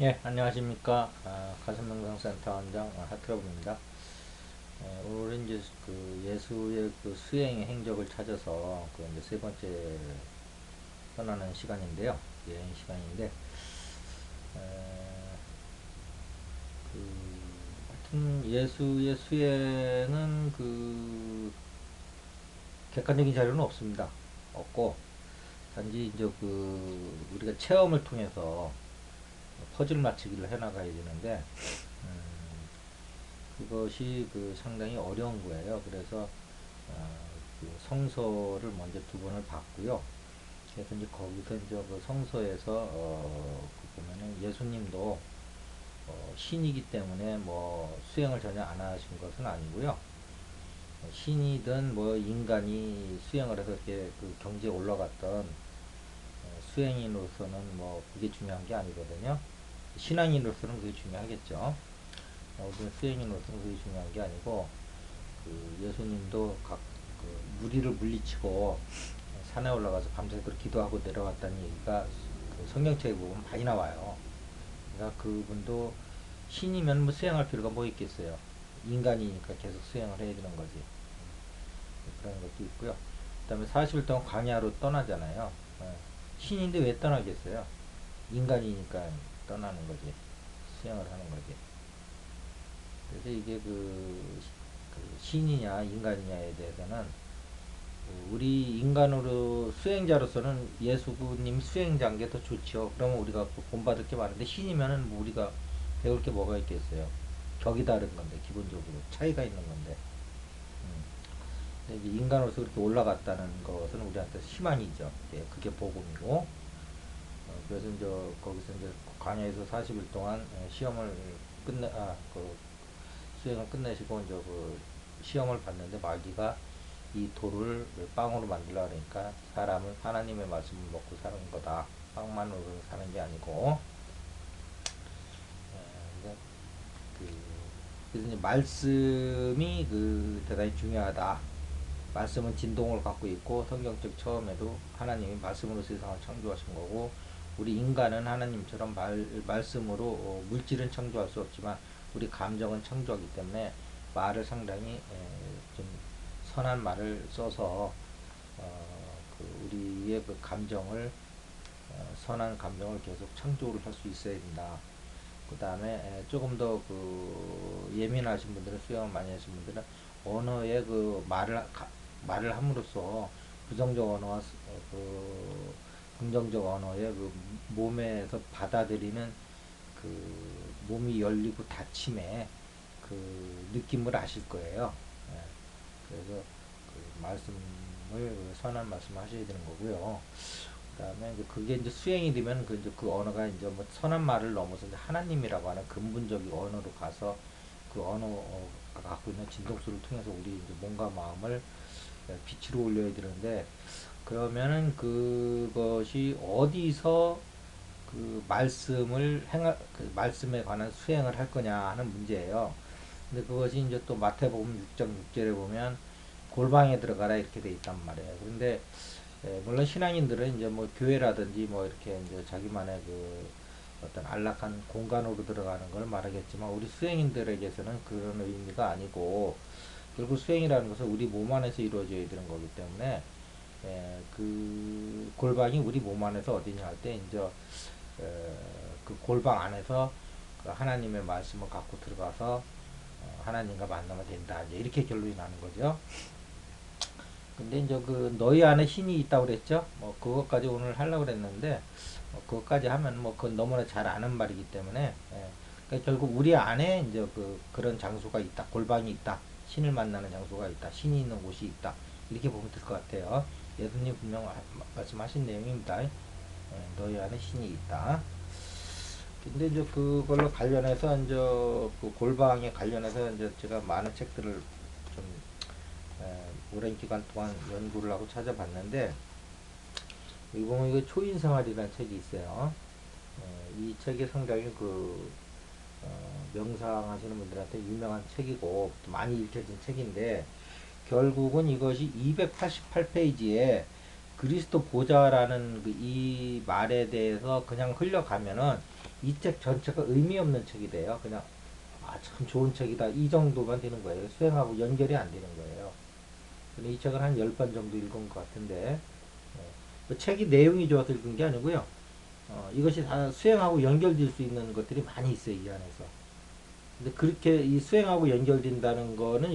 예, 안녕하십니까. 가슴명상센터 원장 하트러브입니다. 오늘은 이제 그 예수의 그 수행의 행적을 찾아서 그 이제 세 번째 떠나는 시간인데요. 여행 시간인데, 에, 그, 하여튼 예수의 수행은 그 객관적인 자료는 없습니다. 없고, 단지 이제 그 우리가 체험을 통해서 퍼즐 맞추기를 해나가야 되는데, 그것이 그 상당히 어려운 거예요. 그래서 그 성서를 먼저 두 번을 봤고요. 그래서 이제 거기서 이제 그 성서에서 그 보면은 예수님도 신이기 때문에 뭐 수행을 전혀 안 하신 것은 아니고요. 신이든 뭐 인간이 수행을 해서 이렇게 그 경지에 올라갔던 수행인으로서는 뭐 그게 중요한 게 아니거든요. 신앙인으로서는 그게 중요하겠죠. 우리는 수행인으로서는 그게 중요한 게 아니고 그 예수님도 각 그 무리를 물리치고 산에 올라가서 밤새도록 기도하고 내려왔다는 얘기가 그 성경책에 보면 많이 나와요. 그러니까 그분도 신이면 뭐 수행할 필요가 뭐 있겠어요. 인간이니까 계속 수행을 해야 되는 거지. 그런 것도 있고요. 그 다음에 40일 동안 광야로 떠나잖아요. 신인데 왜 떠나겠어요? 인간이니까 떠나는 거지. 수행을 하는 거지. 그래서 이게 그 신이냐 인간이냐에 대해서는 우리 인간으로 수행자로서는 예수님 수행자인 게 더 좋죠. 그러면 우리가 본받을 게 많은데 신이면은 뭐 우리가 배울 게 뭐가 있겠어요. 격이 다른 건데 기본적으로 차이가 있는 건데. 근데 이제 인간으로서 그렇게 올라갔다는 것은 우리한테 희망이죠. 예, 그게 복음이고. 그래서 이제 거기서 이제 광야에서 40일 동안 시험을 그 수행을 끝내시고 이제 그 시험을 봤는데 마귀가 이 돌을 빵으로 만들라 그러니까 사람은 하나님의 말씀을 먹고 사는 거다. 빵만으로 사는 게 아니고. 그래서 그 그래서 이제 말씀이 그 대단히 중요하다. 말씀은 진동을 갖고 있고 성경적 처음에도 하나님이 말씀으로 세상을 창조하신 거고 우리 인간은 하나님처럼 말씀으로 물질은 창조할 수 없지만 우리 감정은 창조하기 때문에 말을 상당히 좀 선한 말을 써서 그 우리의 그 감정을 선한 감정을 계속 창조를 할 수 있어야 된다. 그 다음에 조금 더 그 예민하신 분들은 수영을 많이 하신 분들은 언어의 그 말을 함으로써 부정적 언어와 그 긍정적 언어의 그 몸에서 받아들이는 그 몸이 열리고 닫힘의 그 느낌을 아실 거예요. 예. 그래서 그 말씀을 선한 말씀 하셔야 되는 거고요. 그다음에 이제 그게 이제 수행이 되면 그 이제 그 언어가 이제 뭐 선한 말을 넘어서 이제 하나님이라고 하는 근본적인 언어로 가서 그 언어가 갖고 있는 진동수를 통해서 우리 이제 몸과 마음을 빛으로 올려야 되는데 그러면은 그것이 어디서 그 말씀에 관한 수행을 할 거냐 하는 문제예요. 근데 그것이 이제 또 마태복음 6장 6절에 보면 골방에 들어가라 이렇게 돼 있단 말이에요. 그런데 물론 신앙인들은 이제 뭐 교회라든지 뭐 이렇게 이제 자기만의 그 어떤 안락한 공간으로 들어가는 걸 말하겠지만 우리 수행인들에게서는 그런 의미가 아니고 결국 수행이라는 것은 우리 몸 안에서 이루어져야 되는 거기 때문에 그 골방이 우리 몸 안에서 어디냐 할 때 이제 그 골방 안에서 그 하나님의 말씀을 갖고 들어가서 하나님과 만나면 된다. 이제 이렇게 결론이 나는 거죠. 근데 이제 그 너희 안에 신이 있다고 그랬죠? 뭐 그것까지 오늘 하려고 그랬는데 그것까지 하면 뭐 그건 너무나 잘 아는 말이기 때문에 그러니까 결국 우리 안에 이제 그런 장소가 있다. 골방이 있다. 신을 만나는 장소가 있다. 신이 있는 곳이 있다. 이렇게 보면 될 것 같아요. 예수님 분명 말씀하신 내용입니다. 너희 안에 신이 있다. 근데 이제 그걸로 관련해서 이제 그 골방에 관련해서 이제 제가 많은 책들을 좀 오랜 기간 동안 연구를 하고 찾아봤는데 여기 보면 이거 초인생활이라는 책이 있어요. 이 책이 상당히 명상하시는 분들한테 유명한 책이고 많이 읽혀진 책인데 결국은 이것이 288페이지에 그리스도 보좌라는 이 말에 대해서 그냥 흘려가면은 이 책 전체가 의미 없는 책이 돼요. 그냥 참 좋은 책이다 이 정도만 되는 거예요. 수행하고 연결이 안 되는 거예요. 근데 이 책을 한 10번 정도 읽은 것 같은데 그 책이 내용이 좋아서 읽은 게 아니고요. 이것이 다 수행하고 연결될 수 있는 것들이 많이 있어요, 이 안에서. 근데 그렇게 이 수행하고 연결된다는 거는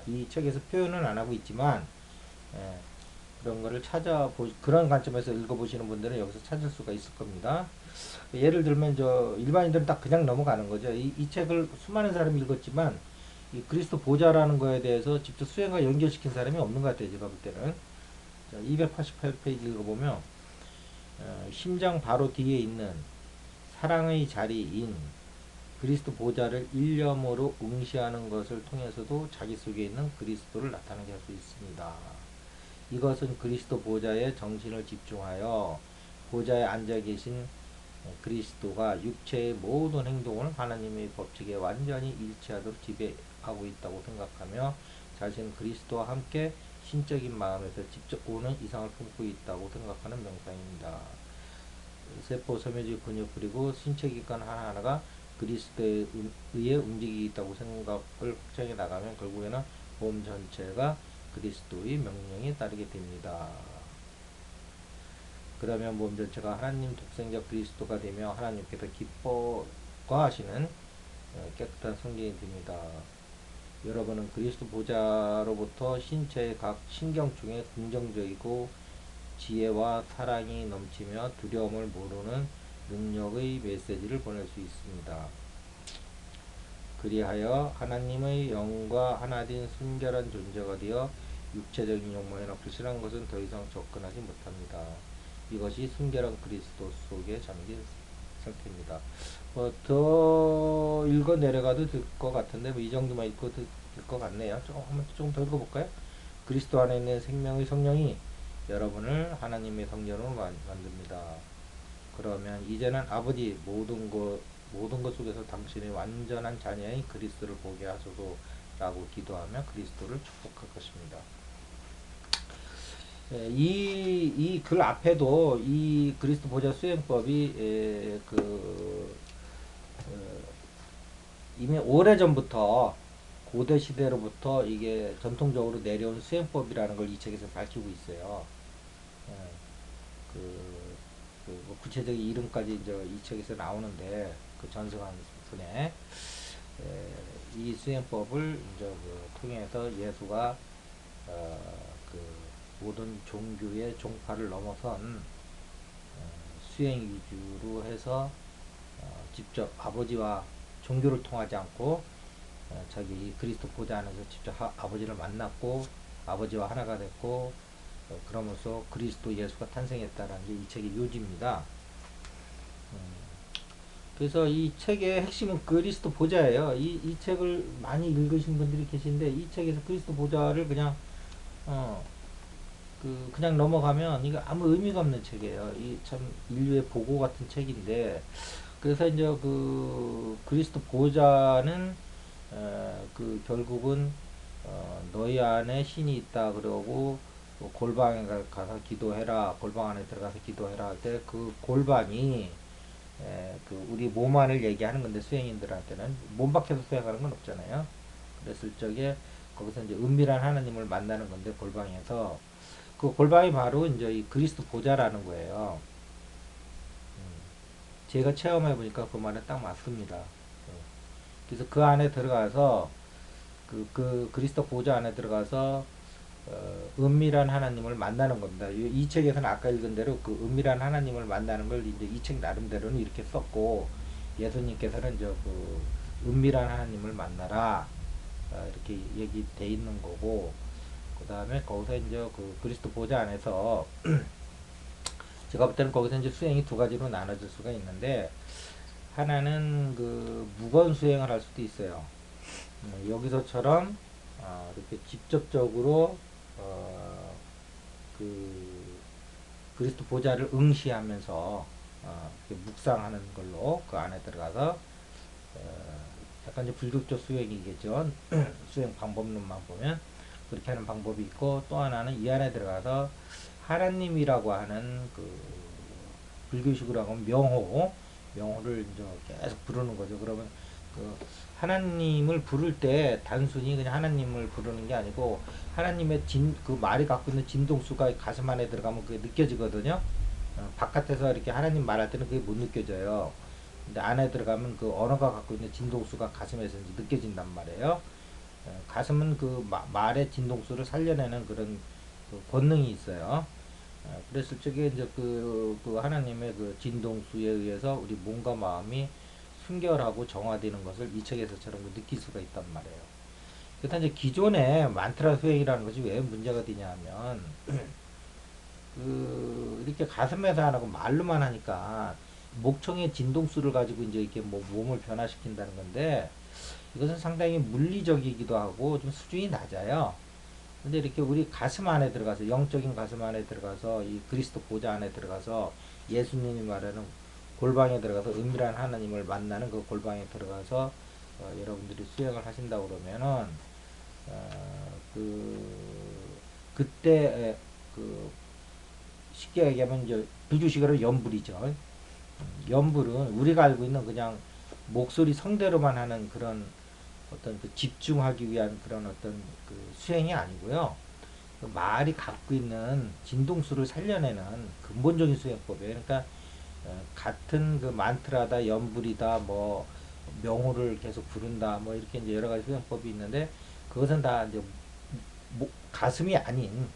이 책에서 표현은 안 하고 있지만, 예, 그런 거를 그런 관점에서 읽어보시는 분들은 여기서 찾을 수가 있을 겁니다. 예를 들면, 일반인들은 딱 그냥 넘어가는 거죠. 이 책을 수많은 사람이 읽었지만, 이 그리스도 보좌라는 거에 대해서 직접 수행과 연결시킨 사람이 없는 것 같아요, 제가 볼 때는. 자, 288페이지 읽어보면, 심장 바로 뒤에 있는 사랑의 자리인 그리스도 보좌를 일념으로 응시하는 것을 통해서도 자기 속에 있는 그리스도를 나타나게 할 수 있습니다. 이것은 그리스도 보좌에 정신을 집중하여 보좌에 앉아 계신 그리스도가 육체의 모든 행동을 하나님의 법칙에 완전히 일치하도록 지배하고 있다고 생각하며 자신은 그리스도와 함께 신적인 마음에서 직접 오는 이상을 품고 있다고 생각하는 명상입니다. 세포 섬유질 근육 그리고 신체 기관 하나하나가 그리스도에 의해 움직이고 있다고 생각을 확장해 나가면 결국에는 몸 전체가 그리스도의 명령에 따르게 됩니다. 그러면 몸 전체가 하나님 독생자 그리스도가 되며 하나님께서 기뻐하시는 깨끗한 성전이 됩니다. 여러분은 그리스도 보좌로부터 신체의 각 신경중에 긍정적이고 지혜와 사랑이 넘치며 두려움을 모르는 능력의 메시지를 보낼 수 있습니다. 그리하여 하나님의 영과 하나된 순결한 존재가 되어 육체적인 욕망이나 불신한 것은 더 이상 접근하지 못합니다. 이것이 순결한 그리스도 속에 잠긴 상태입니다. 더 읽어 내려가도 될 것 같은데 이 정도만 읽고 될 것 같네요. 좀 더 읽어볼까요? 그리스도 안에 있는 생명의 성령이 여러분을 하나님의 성전으로 만듭니다. 그러면 이제는 아버지 모든 것 속에서 당신의 완전한 자녀인 그리스도를 보게 하소서 라고 기도하며 그리스도를 축복할 것입니다. 이 글 앞에도 이 그리스도 보좌 수행법이 이미 오래전부터 고대 시대로부터 이게 전통적으로 내려온 수행법이라는 걸 이 책에서 밝히고 있어요. 예, 그, 뭐 구체적인 이름까지 이제 이 책에서 나오는데 그 전승한 분의 이 수행법을 이제 통해서 예수가 그 모든 종교의 종파를 넘어선 수행 위주로 해서 직접 아버지와 종교를 통하지 않고 자기 그리스도 보좌 안에서 직접 아버지를 만났고 아버지와 하나가 됐고 그러면서 그리스도 예수가 탄생했다라는 게 이 책의 요지입니다. 그래서 이 책의 핵심은 그리스도 보좌예요. 이 책을 많이 읽으신 분들이 계신데 이 책에서 그리스도 보좌를 그냥 그냥 넘어가면 이거 아무 의미가 없는 책이에요. 이 참 인류의 보고 같은 책인데 그래서 이제 그 그리스도 보좌는 결국은 너희 안에 신이 있다 그러고 골방에 가서 기도해라 골방 안에 들어가서 기도해라 할 때 그 골방이 그 우리 몸 안을 얘기하는 건데 수행인들한테는 몸 밖에서 수행하는 건 없잖아요. 그랬을 적에 거기서 이제 은밀한 하나님을 만나는 건데 골방에서 그 골방이 바로 이제 이 그리스도 보좌라는 거예요. 제가 체험해 보니까 그 말은 딱 맞습니다. 그래서 그 안에 들어가서 그 그리스도 보좌 안에 들어가서 은밀한 하나님을 만나는 겁니다. 이 책에서는 아까 읽은 대로 그 은밀한 하나님을 만나는 걸 이제 이 책 나름대로는 이렇게 썼고 예수님께서는 이제 그 은밀한 하나님을 만나라 이렇게 얘기돼 있는 거고 그 다음에 거기서 이제 그 그리스도 보좌 안에서 제가 볼 때는 거기서 이제 수행이 두 가지로 나눠질 수가 있는데 하나는 그 무건 수행을 할 수도 있어요. 여기서처럼 이렇게 직접적으로 그 그리스도 보좌를 응시하면서 묵상하는 걸로 그 안에 들어가서 약간 이제 불격조 수행이겠죠. 수행 방법론만 보면 그렇게 하는 방법이 있고 또 하나는 이 안에 들어가서 하나님이라고 하는 그 불교식으로 하면 명호 명호를 이제 계속 부르는 거죠. 그러면 그 하나님을 부를 때 단순히 그냥 하나님을 부르는 게 아니고 하나님의 그 말이 갖고 있는 진동수가 가슴 안에 들어가면 그게 느껴지거든요. 바깥에서 이렇게 하나님 말할 때는 그게 못 느껴져요. 근데 안에 들어가면 그 언어가 갖고 있는 진동수가 가슴에서 이제 느껴진단 말이에요. 가슴은 그 말의 진동수를 살려내는 그런 그 권능이 있어요. 그랬을 적에 이제 그 하나님의 그 진동수에 의해서 우리 몸과 마음이 순결하고 정화되는 것을 이 책에서처럼 느낄 수가 있단 말이에요. 그래서 이제 기존의 만트라 수행이라는 것이 왜 문제가 되냐 하면 그 이렇게 가슴에서 안 하고 말로만 하니까 목청의 진동수를 가지고 이제 이렇게 뭐 몸을 변화시킨다는 건데 이것은 상당히 물리적이기도 하고 좀 수준이 낮아요. 근데 이렇게 우리 가슴 안에 들어가서 영적인 가슴 안에 들어가서 이 그리스도 보좌 안에 들어가서 예수님이 말하는 골방에 들어가서 은밀한 하나님을 만나는 그 골방에 들어가서 여러분들이 수행을 하신다 그러면은 그때 그 쉽게 얘기하면 이제 부주식어로 연불이죠. 연불은 우리가 알고 있는 그냥 목소리 성대로만 하는 그런 어떤 그 집중하기 위한 그런 어떤 그 수행이 아니고요. 그 말이 갖고 있는 진동수를 살려내는 근본적인 수행법이에요. 그러니까 같은 그 만트라다, 연불이다, 뭐 명호를 계속 부른다, 뭐 이렇게 이제 여러 가지 수행법이 있는데 그것은 다 이제 가슴이 아닌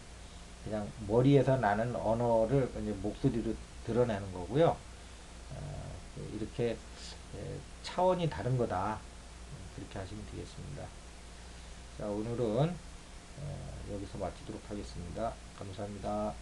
그냥 머리에서 나는 언어를 이제 목소리로 드러내는 거고요. 이렇게 차원이 다른 거다. 그렇게 하시면 되겠습니다. 자, 오늘은 여기서 마치도록 하겠습니다. 감사합니다.